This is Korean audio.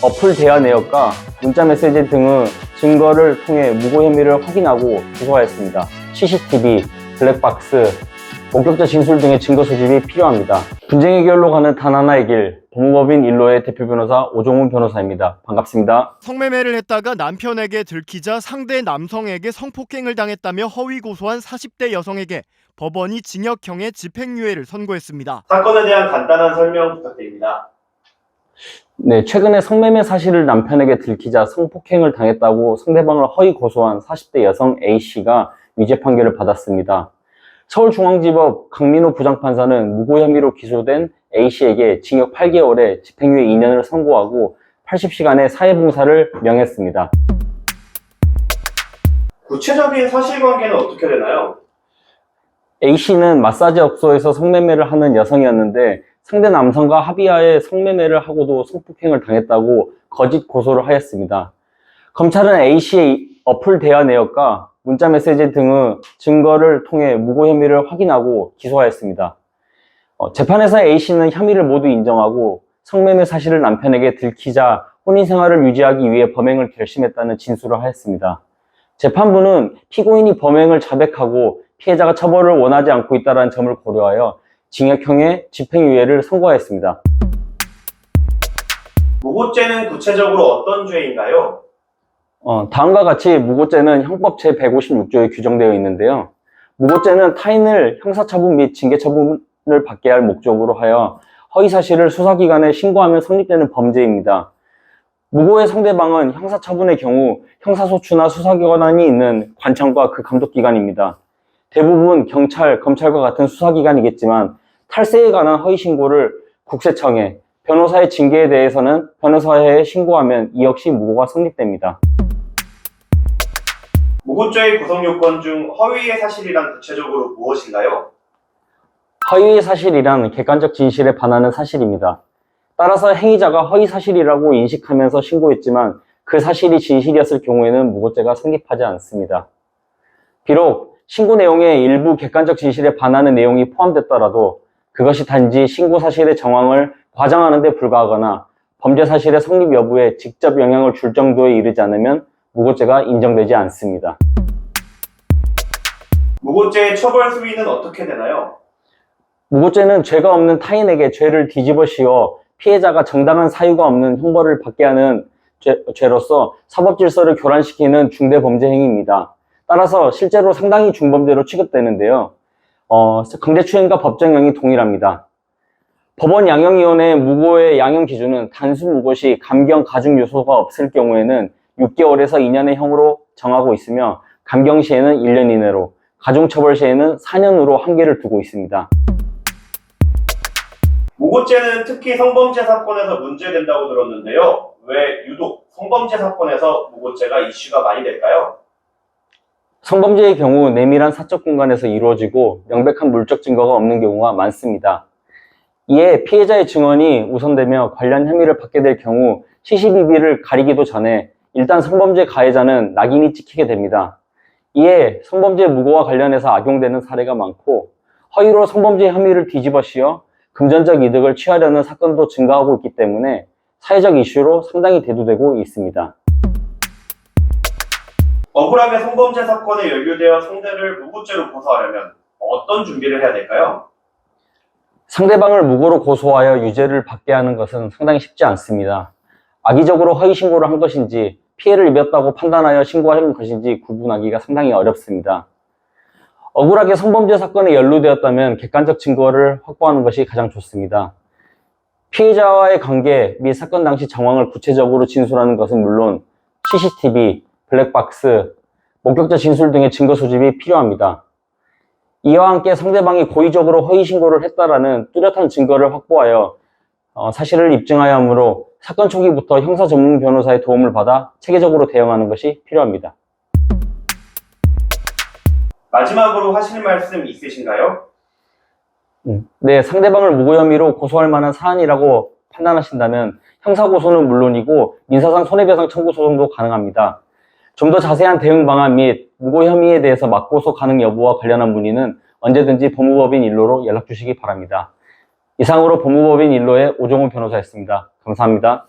어플 대화 내역과 문자 메시지 등의 증거를 통해 무고 혐의를 확인하고 기소하였습니다. CCTV, 블랙박스, 목격자 진술 등의 증거 소집이 필요합니다. 분쟁 해결로 가는 단 하나의 길, 법무법인 일로의 대표 변호사 오종훈 변호사입니다. 반갑습니다. 성매매를 했다가 남편에게 들키자 상대 남성에게 성폭행을 당했다며 허위 고소한 40대 여성에게 법원이 징역형의 집행유예를 선고했습니다. 사건에 대한 간단한 설명 부탁드립니다. 네, 최근에 성매매 사실을 남편에게 들키자 성폭행을 당했다고 상대방을 허위 고소한 40대 여성 A씨가 유죄 판결을 받았습니다. 서울중앙지법 강민호 부장판사는 무고 혐의로 기소된 A씨에게 징역 8개월에 집행유예 2년을 선고하고 80시간의 사회봉사를 명했습니다. 구체적인 사실관계는 어떻게 되나요? A씨는 마사지 업소에서 성매매를 하는 여성이었는데 상대 남성과 합의하에 성매매를 하고도 성폭행을 당했다고 거짓 고소를 하였습니다. 검찰은 A씨의 어플 대화 내역과 문자 메시지 등의 증거를 통해 무고 혐의를 확인하고 기소하였습니다. 재판에서 A씨는 혐의를 모두 인정하고 성매매 사실을 남편에게 들키자 혼인 생활을 유지하기 위해 범행을 결심했다는 진술을 하였습니다. 재판부는 피고인이 범행을 자백하고 피해자가 처벌을 원하지 않고 있다는 점을 고려하여 징역형의 집행유예를 선고하였습니다. 무고죄는 구체적으로 어떤 죄인가요? 다음과 같이 무고죄는 형법 제156조에 규정되어 있는데요. 무고죄는 타인을 형사처분 및 징계처분을 받게 할 목적으로 하여 허위사실을 수사기관에 신고하면 성립되는 범죄입니다. 무고의 상대방은 형사처분의 경우 형사소추나 수사기관이 있는 관청과 그 감독기관입니다. 대부분 경찰, 검찰과 같은 수사기관이겠지만 탈세에 관한 허위신고를 국세청에, 변호사의 징계에 대해서는 변호사회에 신고하면 이 역시 무고가 성립됩니다. 무고죄의 구성요건 중 허위의 사실이란 구체적으로 무엇인가요? 허위의 사실이란 객관적 진실에 반하는 사실입니다. 따라서 행위자가 허위 사실이라고 인식하면서 신고했지만 그 사실이 진실이었을 경우에는 무고죄가 성립하지 않습니다. 비록 신고 내용에 일부 객관적 진실에 반하는 내용이 포함됐더라도 그것이 단지 신고 사실의 정황을 과장하는 데 불과하거나 범죄 사실의 성립 여부에 직접 영향을 줄 정도에 이르지 않으면 무고죄가 인정되지 않습니다. 무고죄의 처벌 수위는 어떻게 되나요? 무고죄는 죄가 없는 타인에게 죄를 뒤집어 씌워 피해자가 정당한 사유가 없는 형벌을 받게 하는 죄로서 사법질서를 교란시키는 중대범죄 행위입니다. 따라서 실제로 상당히 중범죄로 취급되는데요. 강제추행과 법정형이 동일합니다. 법원 양형위원회의 무고의 양형 기준은 단순 무고 시 감경 가중 요소가 없을 경우에는 6개월에서 2년의 형으로 정하고 있으며 감경 시에는 1년 이내로, 가중처벌 시에는 4년으로 한계를 두고 있습니다. 무고죄는 특히 성범죄 사건에서 문제된다고 들었는데요. 왜 유독 성범죄 사건에서 무고죄가 이슈가 많이 될까요? 성범죄의 경우 내밀한 사적 공간에서 이루어지고 명백한 물적 증거가 없는 경우가 많습니다. 이에 피해자의 증언이 우선되며 관련 혐의를 받게 될 경우 CCTV를 가리기도 전에 일단 성범죄 가해자는 낙인이 찍히게 됩니다. 이에 성범죄 무고와 관련해서 악용되는 사례가 많고 허위로 성범죄 혐의를 뒤집어 씌워 금전적 이득을 취하려는 사건도 증가하고 있기 때문에 사회적 이슈로 상당히 대두되고 있습니다. 억울하게 성범죄 사건에 연루되어 상대를 무고죄로 고소하려면 어떤 준비를 해야 될까요? 상대방을 무고로 고소하여 유죄를 받게 하는 것은 상당히 쉽지 않습니다. 악의적으로 허위 신고를 한 것인지 피해를 입었다고 판단하여 신고한 것인지 구분하기가 상당히 어렵습니다. 억울하게 성범죄 사건에 연루되었다면 객관적 증거를 확보하는 것이 가장 좋습니다. 피해자와의 관계 및 사건 당시 정황을 구체적으로 진술하는 것은 물론 CCTV, 블랙박스, 목격자 진술 등의 증거 소집이 필요합니다. 이와 함께 상대방이 고의적으로 허위 신고를 했다라는 뚜렷한 증거를 확보하여 사실을 입증하여 하므로 사건 초기부터 형사 전문 변호사의 도움을 받아 체계적으로 대응하는 것이 필요합니다. 마지막으로 하실 말씀 있으신가요? 네, 상대방을 무고 혐의로 고소할 만한 사안이라고 판단하신다면 형사고소는 물론이고 민사상 손해배상 청구 소송도 가능합니다. 좀 더 자세한 대응 방안 및 무고 혐의에 대해서 맞고소 가능 여부와 관련한 문의는 언제든지 법무법인 일로로 연락 주시기 바랍니다. 이상으로 법무법인 일로의 오종훈 변호사였습니다. 감사합니다.